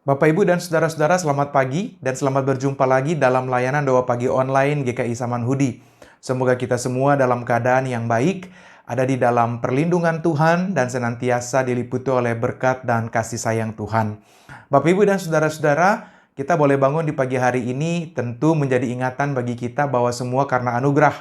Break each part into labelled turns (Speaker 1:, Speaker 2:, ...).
Speaker 1: Bapak, Ibu, dan saudara-saudara, selamat pagi dan selamat berjumpa lagi dalam layanan doa pagi online GKI Samanhudi. Semoga kita semua dalam keadaan yang baik, ada di dalam perlindungan Tuhan dan senantiasa diliputi oleh berkat dan kasih sayang Tuhan. Bapak, Ibu, dan saudara-saudara, kita boleh bangun di pagi hari ini tentu menjadi ingatan bagi kita bahwa semua karena anugerah.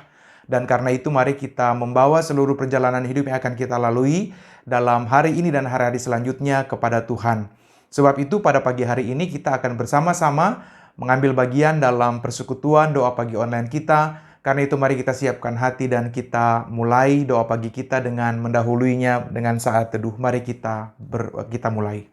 Speaker 1: Dan karena itu mari kita membawa seluruh perjalanan hidup yang akan kita lalui dalam hari ini dan hari-hari selanjutnya kepada Tuhan. Sebab itu pada pagi hari ini kita akan bersama-sama mengambil bagian dalam persekutuan doa pagi online kita. Karena itu mari kita siapkan hati dan kita mulai doa pagi kita dengan mendahuluinya dengan saat teduh. Mari kita mulai.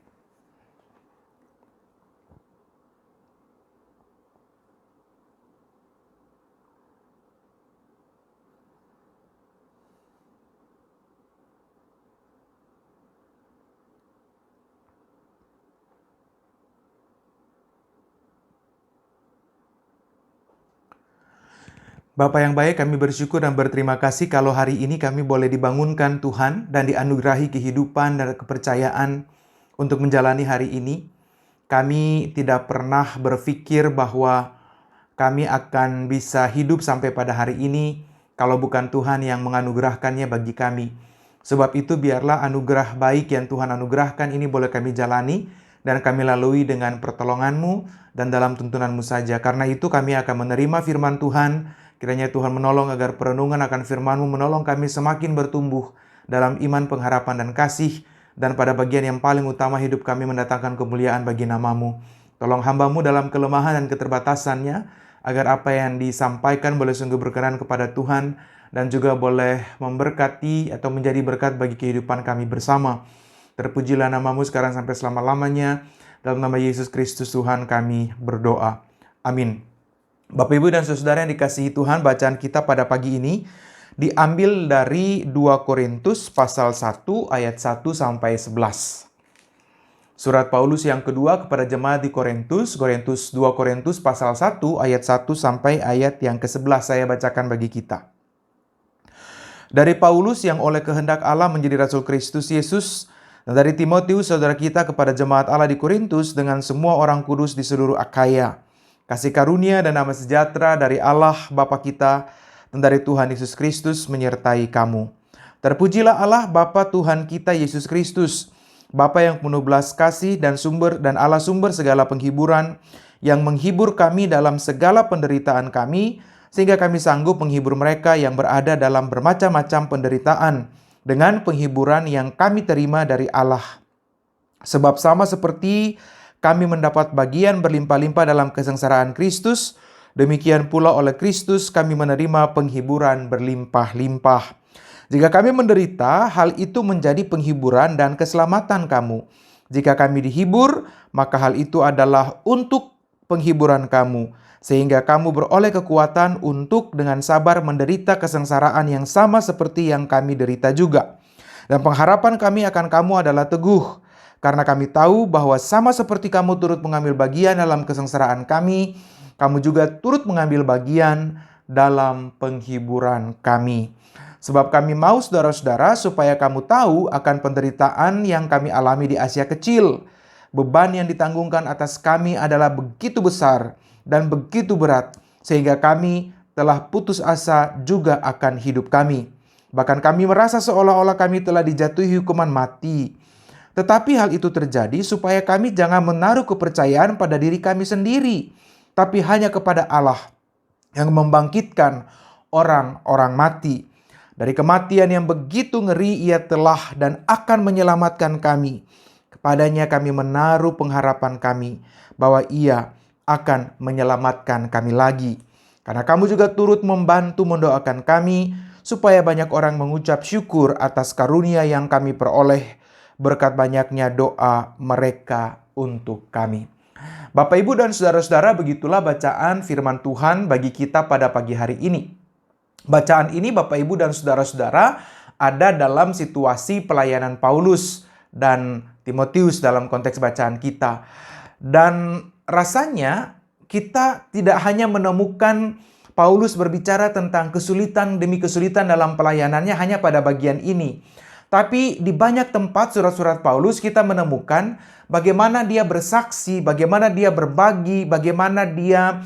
Speaker 1: Bapa yang baik, kami bersyukur dan berterima kasih kalau hari ini kami boleh dibangunkan Tuhan dan dianugerahi kehidupan dan kepercayaan untuk menjalani hari ini. Kami tidak pernah berpikir bahwa kami akan bisa hidup sampai pada hari ini kalau bukan Tuhan yang menganugerahkannya bagi kami. Sebab itu biarlah anugerah baik yang Tuhan anugerahkan ini boleh kami jalani dan kami lalui dengan pertolongan-Mu dan dalam tuntunan-Mu saja. Karena itu kami akan menerima firman Tuhan. Kiranya Tuhan menolong agar perenungan akan firman-Mu menolong kami semakin bertumbuh dalam iman, pengharapan, dan kasih. Dan pada bagian yang paling utama hidup kami mendatangkan kemuliaan bagi nama-Mu. Tolong hamba-Mu dalam kelemahan dan keterbatasannya, agar apa yang disampaikan boleh sungguh berkenan kepada Tuhan, dan juga boleh memberkati atau menjadi berkat bagi kehidupan kami bersama. Terpujilah nama-Mu sekarang sampai selama-lamanya. Dalam nama Yesus Kristus Tuhan kami berdoa. Amin. Bapak, Ibu, dan saudara yang dikasihi Tuhan, bacaan kita pada pagi ini diambil dari 2 Korintus pasal 1 ayat 1 sampai 11. Surat Paulus yang kedua kepada jemaat di Korintus, 2 Korintus pasal 1 ayat 1 sampai ayat yang ke-11 saya bacakan bagi kita. Dari Paulus yang oleh kehendak Allah menjadi Rasul Kristus Yesus, dan dari Timotius saudara kita kepada jemaat Allah di Korintus dengan semua orang kudus di seluruh Akhaya. Kasih karunia dan damai sejahtera dari Allah Bapa kita dan dari Tuhan Yesus Kristus menyertai kamu. Terpujilah Allah Bapa Tuhan kita Yesus Kristus, Bapa yang penuh belas kasih dan Allah sumber segala penghiburan, yang menghibur kami dalam segala penderitaan kami, sehingga kami sanggup menghibur mereka yang berada dalam bermacam-macam penderitaan dengan penghiburan yang kami terima dari Allah. Sebab sama seperti kami mendapat bagian berlimpah-limpah dalam kesengsaraan Kristus, demikian pula oleh Kristus kami menerima penghiburan berlimpah-limpah. Jika kami menderita, hal itu menjadi penghiburan dan keselamatan kamu. Jika kami dihibur, maka hal itu adalah untuk penghiburan kamu, sehingga kamu beroleh kekuatan untuk dengan sabar menderita kesengsaraan yang sama seperti yang kami derita juga. Dan pengharapan kami akan kamu adalah teguh, karena kami tahu bahwa sama seperti kamu turut mengambil bagian dalam kesengsaraan kami, kamu juga turut mengambil bagian dalam penghiburan kami. Sebab kami mau saudara-saudara supaya kamu tahu akan penderitaan yang kami alami di Asia Kecil. Beban yang ditanggungkan atas kami adalah begitu besar dan begitu berat, sehingga kami telah putus asa juga akan hidup kami. Bahkan kami merasa seolah-olah kami telah dijatuhi hukuman mati. Tetapi hal itu terjadi supaya kami jangan menaruh kepercayaan pada diri kami sendiri, tapi hanya kepada Allah yang membangkitkan orang-orang mati. Dari kematian yang begitu ngeri Ia telah dan akan menyelamatkan kami. Kepadanya kami menaruh pengharapan kami bahwa Ia akan menyelamatkan kami lagi. Karena kamu juga turut membantu mendoakan kami supaya banyak orang mengucap syukur atas karunia yang kami peroleh berkat banyaknya doa mereka untuk kami. Bapak, Ibu, dan saudara-saudara, begitulah bacaan firman Tuhan bagi kita pada pagi hari ini. Bacaan ini, Bapak, Ibu, dan saudara-saudara, ada dalam situasi pelayanan Paulus dan Timotius dalam konteks bacaan kita. Dan rasanya kita tidak hanya menemukan Paulus berbicara tentang kesulitan demi kesulitan dalam pelayanannya hanya pada bagian ini. Tapi di banyak tempat surat-surat Paulus kita menemukan bagaimana dia bersaksi, bagaimana dia berbagi, bagaimana dia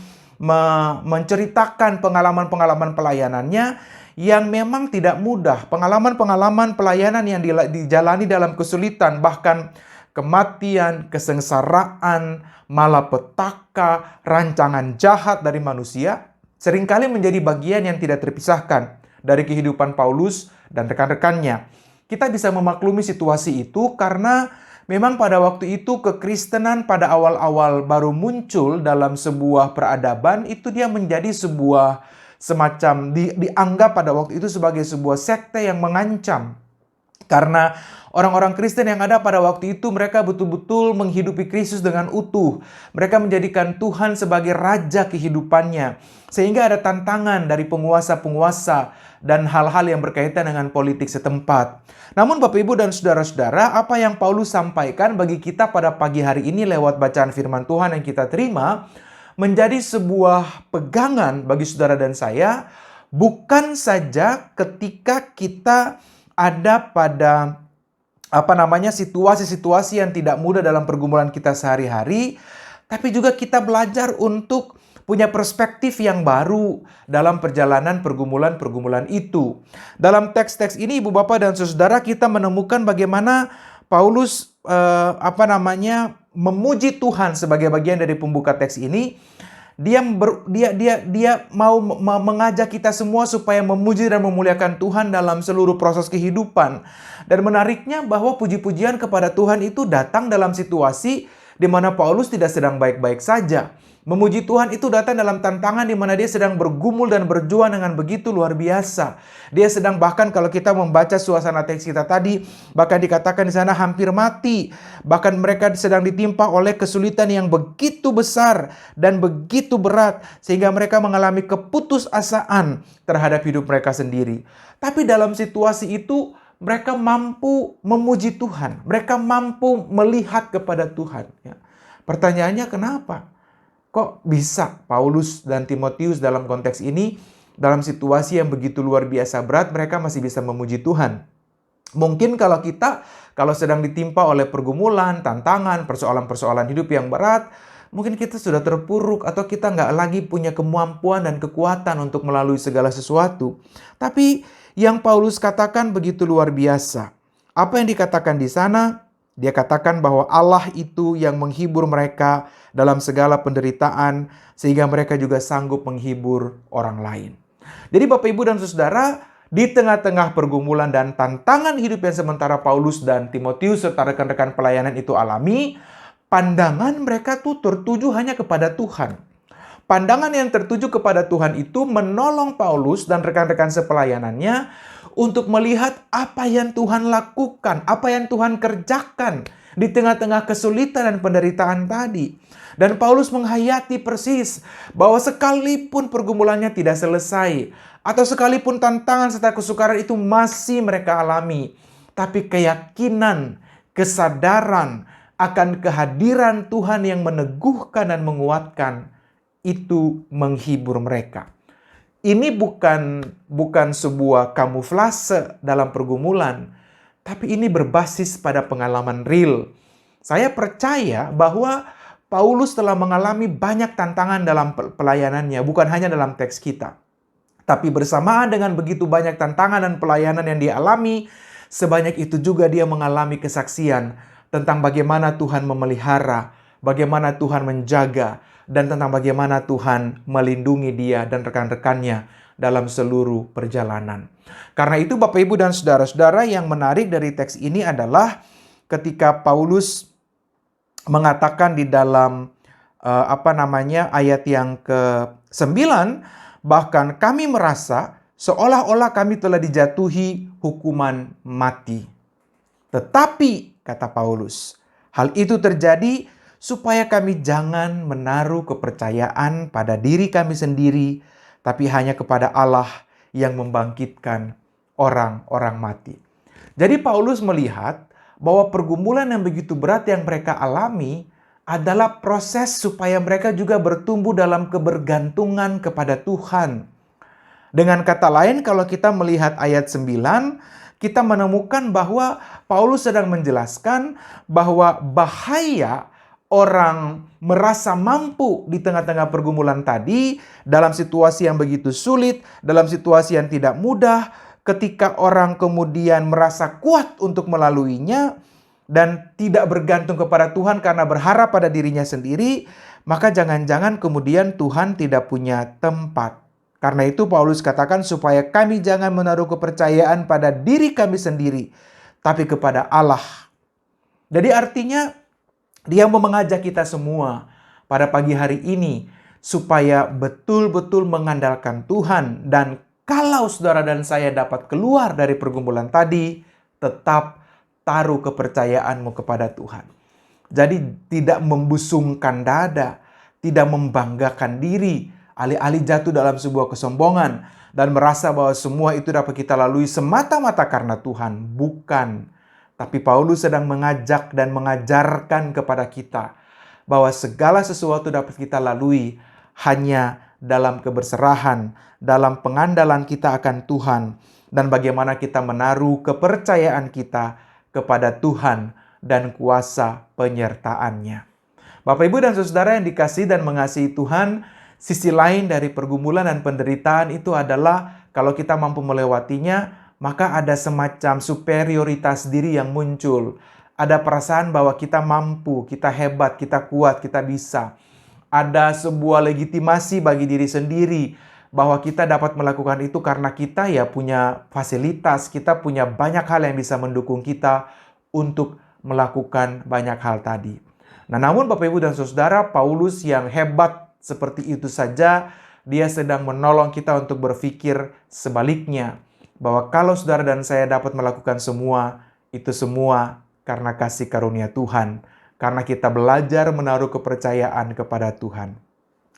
Speaker 1: menceritakan pengalaman-pengalaman pelayanannya yang memang tidak mudah. Pengalaman-pengalaman pelayanan yang dijalani dalam kesulitan, bahkan kematian, kesengsaraan, malapetaka, rancangan jahat dari manusia, seringkali menjadi bagian yang tidak terpisahkan dari kehidupan Paulus dan rekan-rekannya. Kita bisa memaklumi situasi itu karena memang pada waktu itu kekristenan pada awal-awal baru muncul dalam sebuah peradaban, itu dia menjadi sebuah semacam dianggap pada waktu itu sebagai sebuah sekte yang mengancam. Karena orang-orang Kristen yang ada pada waktu itu mereka betul-betul menghidupi Kristus dengan utuh. Mereka menjadikan Tuhan sebagai raja kehidupannya. Sehingga ada tantangan dari penguasa-penguasa dan hal-hal yang berkaitan dengan politik setempat. Namun Bapak Ibu dan Saudara-saudara, apa yang Paulus sampaikan bagi kita pada pagi hari ini lewat bacaan firman Tuhan yang kita terima, menjadi sebuah pegangan bagi saudara dan saya, bukan saja ketika kita ada pada situasi-situasi yang tidak mudah dalam pergumulan kita sehari-hari, tapi juga kita belajar untuk punya perspektif yang baru dalam perjalanan pergumulan-pergumulan itu. Dalam teks-teks ini Ibu Bapak dan Saudara, kita menemukan bagaimana Paulus memuji Tuhan sebagai bagian dari pembuka teks ini. Dia mau mengajak kita semua supaya memuji dan memuliakan Tuhan dalam seluruh proses kehidupan. Dan menariknya bahwa puji-pujian kepada Tuhan itu datang dalam situasi di mana Paulus tidak sedang baik-baik saja. Memuji Tuhan itu datang dalam tantangan di mana dia sedang bergumul dan berjuang dengan begitu luar biasa. Dia sedang, bahkan kalau kita membaca suasana teks kita tadi, bahkan dikatakan di sana hampir mati. Bahkan mereka sedang ditimpa oleh kesulitan yang begitu besar dan begitu berat sehingga mereka mengalami keputusasaan terhadap hidup mereka sendiri. Tapi dalam situasi itu mereka mampu memuji Tuhan. Mereka mampu melihat kepada Tuhan. Pertanyaannya kenapa? Kok bisa Paulus dan Timotius dalam konteks ini, dalam situasi yang begitu luar biasa berat, mereka masih bisa memuji Tuhan? Mungkin kalau sedang ditimpa oleh pergumulan, tantangan, persoalan-persoalan hidup yang berat, mungkin kita sudah terpuruk atau kita nggak lagi punya kemampuan dan kekuatan untuk melalui segala sesuatu. Tapi yang Paulus katakan begitu luar biasa. Apa yang dikatakan di sana? Dia katakan bahwa Allah itu yang menghibur mereka dalam segala penderitaan sehingga mereka juga sanggup menghibur orang lain. Jadi Bapak Ibu dan Saudara, di tengah-tengah pergumulan dan tantangan hidup yang sementara Paulus dan Timotius serta rekan-rekan pelayanan itu alami, pandangan mereka tuh tertuju hanya kepada Tuhan. Pandangan yang tertuju kepada Tuhan itu menolong Paulus dan rekan-rekan sepelayanannya untuk melihat apa yang Tuhan lakukan, apa yang Tuhan kerjakan di tengah-tengah kesulitan dan penderitaan tadi. Dan Paulus menghayati persis bahwa sekalipun pergumulannya tidak selesai, atau sekalipun tantangan serta kesukaran itu masih mereka alami, tapi keyakinan, kesadaran akan kehadiran Tuhan yang meneguhkan dan menguatkan itu menghibur mereka. Ini bukan sebuah kamuflase dalam pergumulan, tapi ini berbasis pada pengalaman real. Saya percaya bahwa Paulus telah mengalami banyak tantangan dalam pelayanannya, bukan hanya dalam teks kita. Tapi bersamaan dengan begitu banyak tantangan dan pelayanan yang dialami, sebanyak itu juga dia mengalami kesaksian tentang bagaimana Tuhan memelihara, bagaimana Tuhan menjaga, dan tentang bagaimana Tuhan melindungi dia dan rekan-rekannya dalam seluruh perjalanan. Karena itu Bapak Ibu dan Saudara-saudara, yang menarik dari teks ini adalah ketika Paulus mengatakan di dalam ayat yang ke-9, bahkan kami merasa seolah-olah kami telah dijatuhi hukuman mati. Tetapi, kata Paulus, hal itu terjadi supaya kami jangan menaruh kepercayaan pada diri kami sendiri, tapi hanya kepada Allah yang membangkitkan orang-orang mati. Jadi Paulus melihat bahwa pergumulan yang begitu berat yang mereka alami adalah proses supaya mereka juga bertumbuh dalam kebergantungan kepada Tuhan. Dengan kata lain, kalau kita melihat ayat 9, kita menemukan bahwa Paulus sedang menjelaskan bahwa bahaya orang merasa mampu di tengah-tengah pergumulan tadi, dalam situasi yang begitu sulit, dalam situasi yang tidak mudah, ketika orang kemudian merasa kuat untuk melaluinya dan tidak bergantung kepada Tuhan karena berharap pada dirinya sendiri, maka jangan-jangan kemudian Tuhan tidak punya tempat. Karena itu Paulus katakan supaya kami jangan menaruh kepercayaan pada diri kami sendiri, tapi kepada Allah. Jadi artinya dia mau mengajak kita semua pada pagi hari ini supaya betul-betul mengandalkan Tuhan. Dan kalau saudara dan saya dapat keluar dari pergumulan tadi, tetap taruh kepercayaanmu kepada Tuhan. Jadi tidak membusungkan dada, tidak membanggakan diri, alih-alih jatuh dalam sebuah kesombongan dan merasa bahwa semua itu dapat kita lalui semata-mata karena Tuhan. Bukan. Tapi Paulus sedang mengajak dan mengajarkan kepada kita bahwa segala sesuatu dapat kita lalui hanya dalam keberserahan, dalam pengandalan kita akan Tuhan, dan bagaimana kita menaruh kepercayaan kita kepada Tuhan dan kuasa penyertaan-Nya. Bapak, Ibu, dan Saudara yang dikasihi dan mengasihi Tuhan, sisi lain dari pergumulan dan penderitaan itu adalah kalau kita mampu melewatinya, maka ada semacam superioritas diri yang muncul. Ada perasaan bahwa kita mampu, kita hebat, kita kuat, kita bisa. Ada sebuah legitimasi bagi diri sendiri bahwa kita dapat melakukan itu karena kita ya punya fasilitas, kita punya banyak hal yang bisa mendukung kita untuk melakukan banyak hal tadi. Nah, namun Bapak, Ibu, dan Saudara, Paulus yang hebat seperti itu saja, dia sedang menolong kita untuk berpikir sebaliknya. Bahwa kalau saudara dan saya dapat melakukan semua, itu semua karena kasih karunia Tuhan. Karena kita belajar menaruh kepercayaan kepada Tuhan.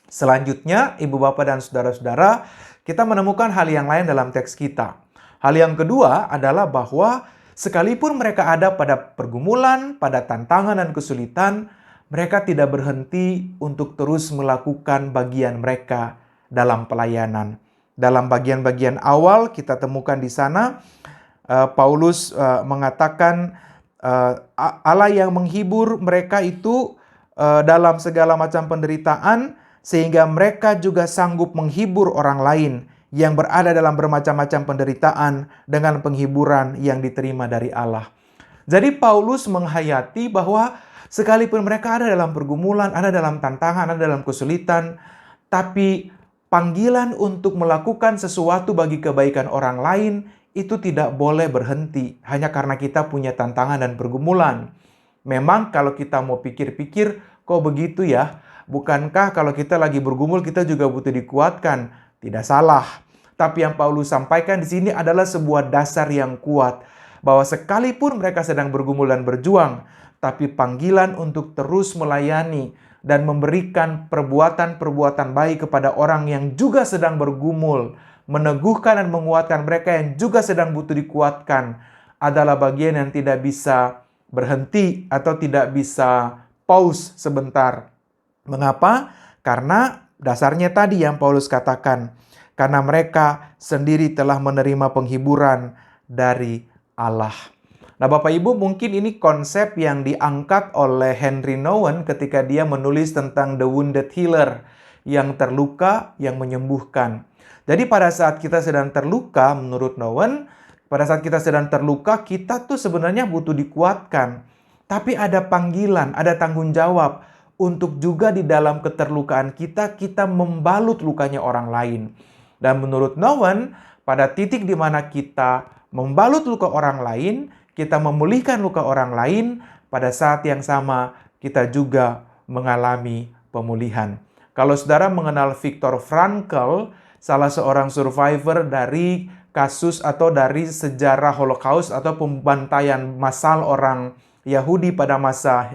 Speaker 1: Selanjutnya, Ibu, Bapak, dan Saudara-saudara, kita menemukan hal yang lain dalam teks kita. Hal yang kedua adalah bahwa sekalipun mereka ada pada pergumulan, pada tantangan dan kesulitan, mereka tidak berhenti untuk terus melakukan bagian mereka dalam pelayanan. Dalam bagian-bagian awal kita temukan di sana, Paulus mengatakan Allah yang menghibur mereka itu dalam segala macam penderitaan, sehingga mereka juga sanggup menghibur orang lain yang berada dalam bermacam-macam penderitaan dengan penghiburan yang diterima dari Allah. Jadi Paulus menghayati bahwa sekalipun mereka ada dalam pergumulan, ada dalam tantangan, ada dalam kesulitan, tapi panggilan untuk melakukan sesuatu bagi kebaikan orang lain itu tidak boleh berhenti hanya karena kita punya tantangan dan pergumulan. Memang kalau kita mau pikir-pikir, kok begitu ya? Bukankah kalau kita lagi bergumul kita juga butuh dikuatkan? Tidak salah. Tapi yang Paulus sampaikan di sini adalah sebuah dasar yang kuat bahwa sekalipun mereka sedang bergumul dan berjuang, tapi panggilan untuk terus melayani dan memberikan perbuatan-perbuatan baik kepada orang yang juga sedang bergumul, meneguhkan dan menguatkan mereka yang juga sedang butuh dikuatkan, adalah bagian yang tidak bisa berhenti atau tidak bisa pause sebentar. Mengapa? Karena dasarnya tadi yang Paulus katakan, karena mereka sendiri telah menerima penghiburan dari Allah. Nah, Bapak Ibu, mungkin ini konsep yang diangkat oleh Henry Nouwen ketika dia menulis tentang The Wounded Healer, yang terluka, yang menyembuhkan. Jadi pada saat kita sedang terluka, menurut Nouwen, pada saat kita sedang terluka, kita tuh sebenarnya butuh dikuatkan. Tapi ada panggilan, ada tanggung jawab untuk juga di dalam keterlukaan kita, kita membalut lukanya orang lain. Dan menurut Nouwen, pada titik di mana kita membalut luka orang lain, kita memulihkan luka orang lain, pada saat yang sama kita juga mengalami pemulihan. Kalau saudara mengenal Viktor Frankl, salah seorang survivor dari kasus atau dari sejarah Holocaust atau pembantaian massal orang Yahudi pada masa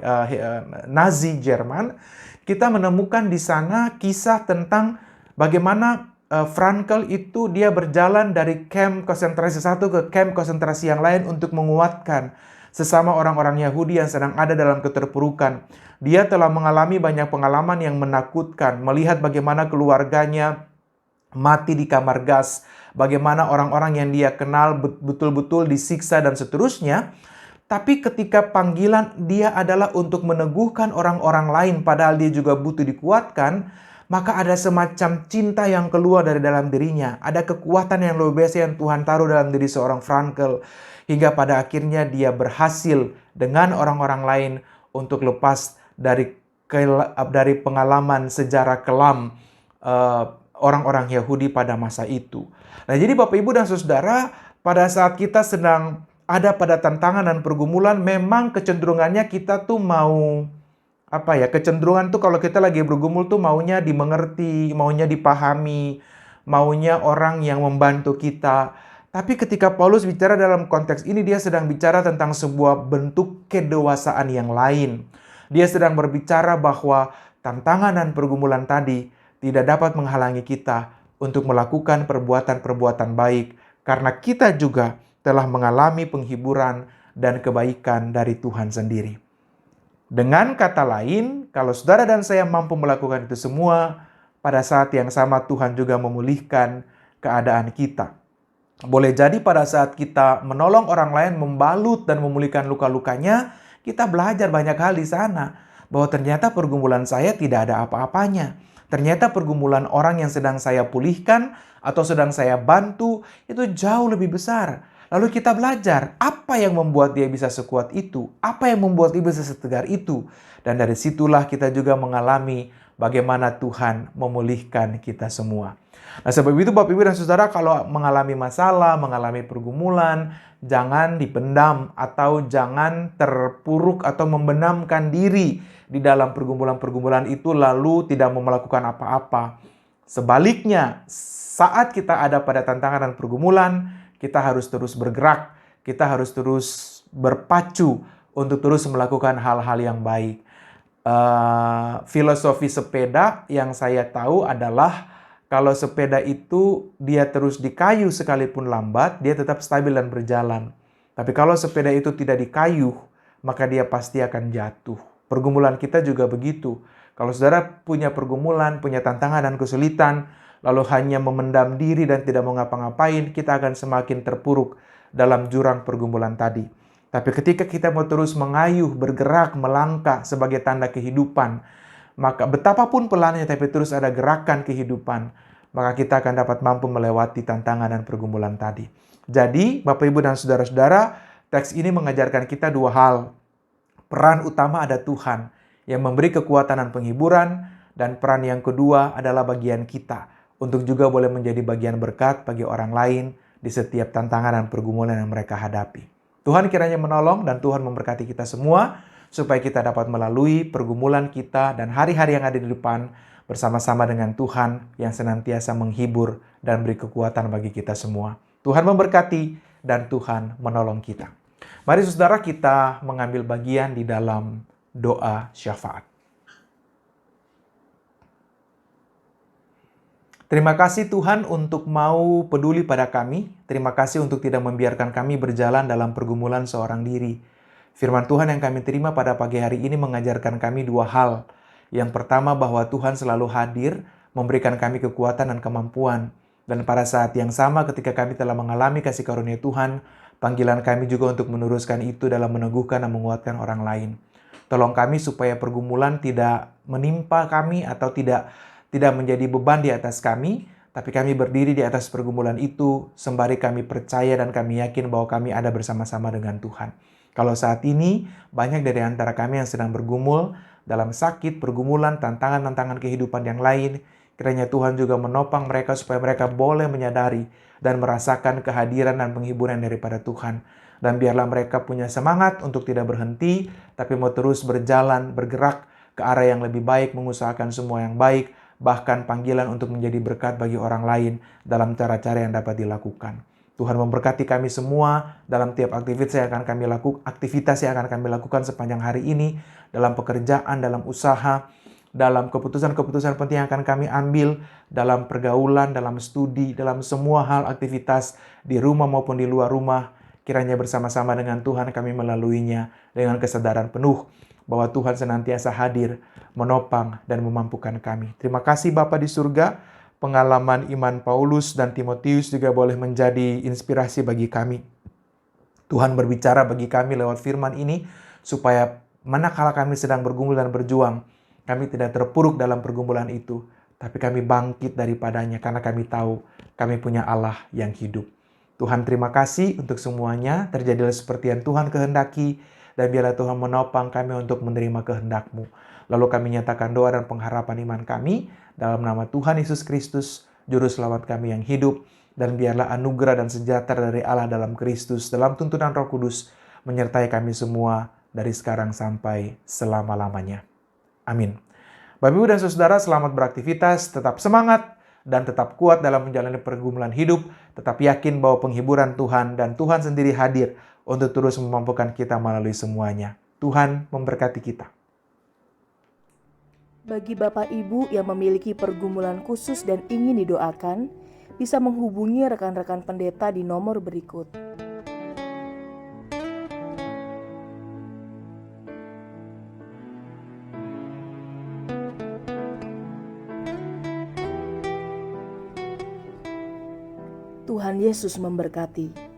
Speaker 1: Nazi Jerman, kita menemukan di sana kisah tentang bagaimana Frankl itu dia berjalan dari camp konsentrasi satu ke camp konsentrasi yang lain untuk menguatkan sesama orang-orang Yahudi yang sedang ada dalam keterpurukan. Dia telah mengalami banyak pengalaman yang menakutkan, melihat bagaimana keluarganya mati di kamar gas, bagaimana orang-orang yang dia kenal betul-betul disiksa dan seterusnya. Tapi ketika panggilan dia adalah untuk meneguhkan orang-orang lain padahal dia juga butuh dikuatkan, maka ada semacam cinta yang keluar dari dalam dirinya. Ada kekuatan yang luar biasa yang Tuhan taruh dalam diri seorang Frankel. Hingga pada akhirnya dia berhasil dengan orang-orang lain untuk lepas dari pengalaman sejarah kelam orang-orang Yahudi pada masa itu. Nah, jadi Bapak Ibu dan Saudara, pada saat kita sedang ada pada tantangan dan pergumulan, memang kecenderungannya kita tuh mau kecenderungan tuh kalau kita lagi bergumul tuh maunya dimengerti, maunya dipahami, maunya orang yang membantu kita. Tapi ketika Paulus bicara dalam konteks ini, dia sedang bicara tentang sebuah bentuk kedewasaan yang lain. Dia sedang berbicara bahwa tantangan dan pergumulan tadi tidak dapat menghalangi kita untuk melakukan perbuatan-perbuatan baik, karena kita juga telah mengalami penghiburan dan kebaikan dari Tuhan sendiri. Dengan kata lain, kalau saudara dan saya mampu melakukan itu semua, pada saat yang sama Tuhan juga memulihkan keadaan kita. Boleh jadi pada saat kita menolong orang lain membalut dan memulihkan luka-lukanya, kita belajar banyak hal di sana. Bahwa ternyata pergumulan saya tidak ada apa-apanya. Ternyata pergumulan orang yang sedang saya pulihkan atau sedang saya bantu itu jauh lebih besar. Lalu kita belajar apa yang membuat dia bisa sekuat itu, apa yang membuat dia bisa setegar itu. Dan dari situlah kita juga mengalami bagaimana Tuhan memulihkan kita semua. Nah, sebab itu Bapak Ibu dan Saudara, kalau mengalami masalah, mengalami pergumulan, jangan dipendam atau jangan terpuruk atau membenamkan diri di dalam pergumulan-pergumulan itu lalu tidak mau melakukan apa-apa. Sebaliknya, saat kita ada pada tantangan dan pergumulan, kita harus terus bergerak, kita harus terus berpacu untuk terus melakukan hal-hal yang baik. Filosofi sepeda yang saya tahu adalah kalau sepeda itu dia terus dikayuh sekalipun lambat, dia tetap stabil dan berjalan. Tapi kalau sepeda itu tidak dikayuh, maka dia pasti akan jatuh. Pergumulan kita juga begitu. Kalau saudara punya pergumulan, punya tantangan dan kesulitan, lalu hanya memendam diri dan tidak mau ngapa-ngapain, kita akan semakin terpuruk dalam jurang pergumulan tadi. Tapi ketika kita mau terus mengayuh, bergerak, melangkah sebagai tanda kehidupan, maka betapapun pelannya tapi terus ada gerakan kehidupan, maka kita akan dapat mampu melewati tantangan dan pergumulan tadi. Jadi, Bapak Ibu dan Saudara-saudara, teks ini mengajarkan kita dua hal. Peran utama ada Tuhan yang memberi kekuatan dan penghiburan, dan peran yang kedua adalah bagian kita untuk juga boleh menjadi bagian berkat bagi orang lain di setiap tantangan dan pergumulan yang mereka hadapi. Tuhan kiranya menolong dan Tuhan memberkati kita semua, supaya kita dapat melalui pergumulan kita dan hari-hari yang ada di depan bersama-sama dengan Tuhan yang senantiasa menghibur dan beri kekuatan bagi kita semua. Tuhan memberkati dan Tuhan menolong kita. Mari saudara, kita mengambil bagian di dalam doa syafaat. Terima kasih Tuhan untuk mau peduli pada kami. Terima kasih untuk tidak membiarkan kami berjalan dalam pergumulan seorang diri. Firman Tuhan yang kami terima pada pagi hari ini mengajarkan kami dua hal. Yang pertama, bahwa Tuhan selalu hadir, memberikan kami kekuatan dan kemampuan. Dan pada saat yang sama ketika kami telah mengalami kasih karunia Tuhan, panggilan kami juga untuk meneruskan itu dalam meneguhkan dan menguatkan orang lain. Tolong kami supaya pergumulan tidak menimpa kami atau tidak menjadi beban di atas kami, tapi kami berdiri di atas pergumulan itu sembari kami percaya dan kami yakin bahwa kami ada bersama-sama dengan Tuhan. Kalau saat ini banyak dari antara kami yang sedang bergumul dalam sakit, pergumulan, tantangan-tantangan kehidupan yang lain, kiranya Tuhan juga menopang mereka supaya mereka boleh menyadari dan merasakan kehadiran dan penghiburan daripada Tuhan. Dan biarlah mereka punya semangat untuk tidak berhenti, tapi mau terus berjalan, bergerak ke arah yang lebih baik, mengusahakan semua yang baik, bahkan panggilan untuk menjadi berkat bagi orang lain dalam cara-cara yang dapat dilakukan. Tuhan memberkati kami semua dalam tiap aktivitas yang akan kami lakukan sepanjang hari ini, dalam pekerjaan, dalam usaha, dalam keputusan-keputusan penting yang akan kami ambil, dalam pergaulan, dalam studi, dalam semua hal aktivitas di rumah maupun di luar rumah. Kiranya bersama-sama dengan Tuhan kami melaluinya dengan kesadaran penuh bahwa Tuhan senantiasa hadir, menopang, dan memampukan kami. Terima kasih Bapa di surga. pengalaman iman Paulus dan Timotius juga boleh menjadi inspirasi bagi kami. Tuhan berbicara bagi kami lewat firman ini, supaya manakala kami sedang bergumul dan berjuang, kami tidak terpuruk dalam pergumulan itu, tapi kami bangkit daripadanya karena kami tahu kami punya Allah yang hidup. Tuhan, terima kasih untuk semuanya, terjadilah seperti yang Tuhan kehendaki, dan biarlah Tuhan menopang kami untuk menerima kehendak-Mu. Lalu kami nyatakan doa dan pengharapan iman kami dalam nama Tuhan Yesus Kristus, Juru Selamat kami yang hidup, dan biarlah anugerah dan sejahtera dari Allah dalam Kristus, dalam tuntunan Roh Kudus, menyertai kami semua dari sekarang sampai selama-lamanya. Amin. Bapak, Ibu, dan Saudara, selamat beraktivitas, tetap semangat, dan tetap kuat dalam menjalani pergumulan hidup, tetap yakin bahwa penghiburan Tuhan dan Tuhan sendiri hadir untuk terus memampukan kita melalui semuanya. Tuhan memberkati kita.
Speaker 2: Bagi Bapak Ibu yang memiliki pergumulan khusus dan ingin didoakan, bisa menghubungi rekan-rekan pendeta di nomor berikut. Tuhan Yesus memberkati.